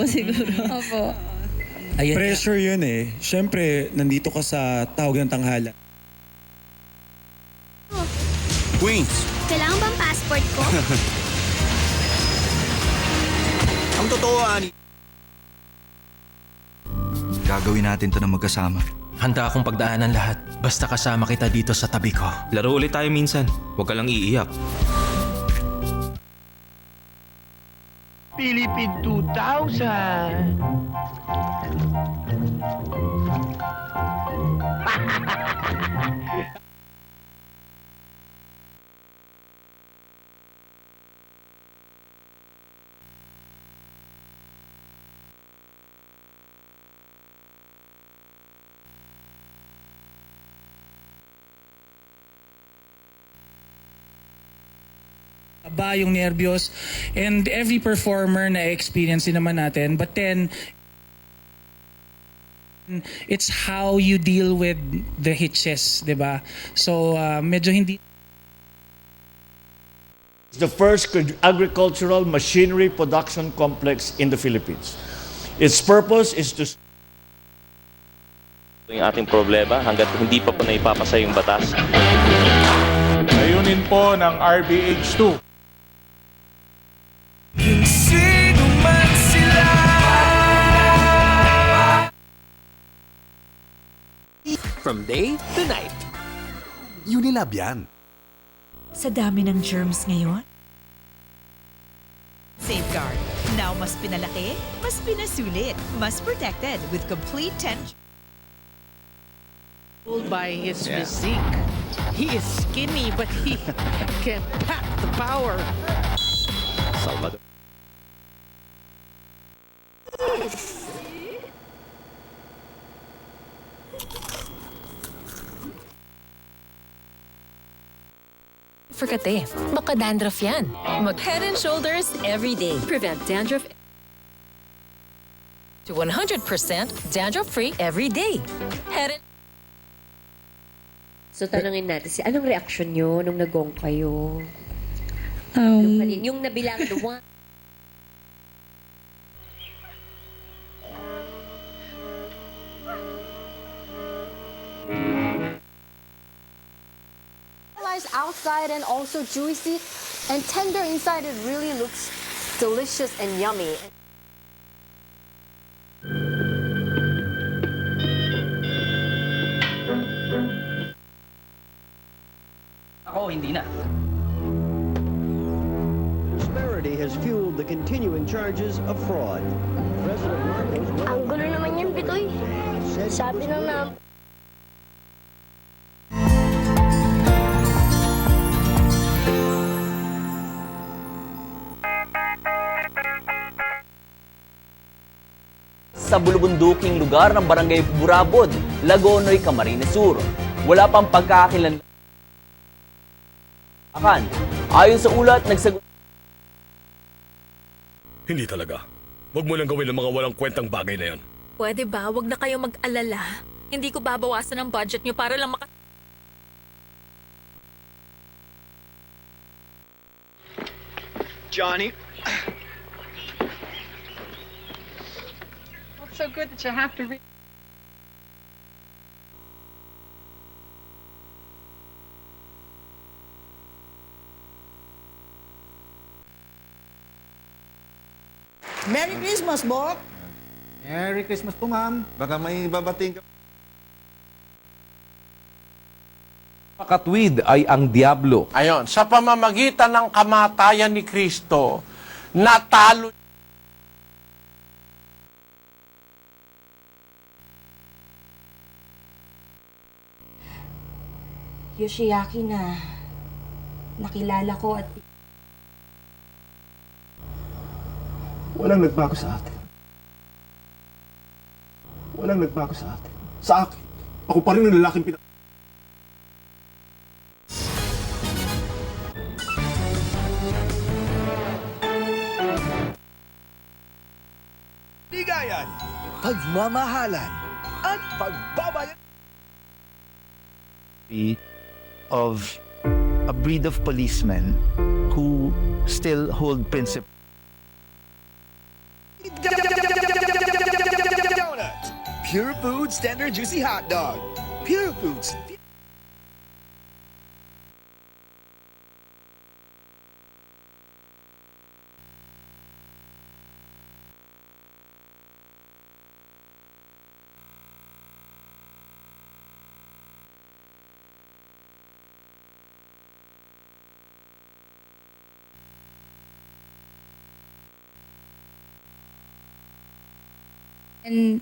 siguro. Opo. Ayan. Pressure yun eh. Siyempre, nandito ka sa tawag ng tanghala. Queens, Kailangan bang passport ko? ang totoo, Ani. Gagawin natin to na magkasama. Handa akong pagdaanan lahat. Basta kasama kita dito sa tabi ko. Laro ulit tayo minsan. Huwag ka lang iiyak. Philippine 2000. Ba yung nervyos, and every performer na experience din naman natin, but then it's how you deal with the hitches, di ba? So medyo hindi The first agricultural machinery production complex in the Philippines. Its purpose is to Yung ating problema hanggat hindi pa po naipapasa yung batas. layunin po ng RBH2. From day to night. Unilab yan. Sa dami ng germs ngayon. Safeguard. Now mas pinalaki, mas pinasulit, mas protected with complete 10. By his physique. He is skinny, but he can pack the power. Salvador. Forget eh. Baka dandruff yan. Mag Head and Shoulders every day. Prevent dandruff to 100% dandruff-free every day. Head and So tanungin natin anong reaksyon nyo nung nagong kayo? Yung nabilang the one. Outside and also juicy and tender inside. It really looks delicious and yummy. Ako, hindi na. Disparity has fueled the continuing charges of fraud. President Marcos Ang gulo naman yan, Bitoy. Sabi na Sa bulubunduking lugar ng Barangay Burabod, Lagonoy, Camarines Sur. Wala pang pagkakakilanlan. Ayon sa ulat, Hindi talaga. Huwag mo lang gawin ang mga walang kwentang bagay na yan. Pwede ba? Huwag na kayong mag-alala. Hindi ko babawasan ang budget nyo para lang Johnny. What's so good that you have to read? Merry Christmas, Bok! Merry Christmas po, ma'am. Baka may babating ka. Katwid ay ang Diablo. Ayon, sa pamamagitan ng kamatayan ni Kristo, natalo Yoshiaki na nakilala ko at Walang nagbago sa atin. Walang nagbago sa atin. Sa akin. Ako pa rin ang lalaking Bigayan, pagmamahalan, at pagbabayan. Of a breed of policemen who still hold principle. Pure Foods Tender Juicy Hot Dog. Pure Foods. And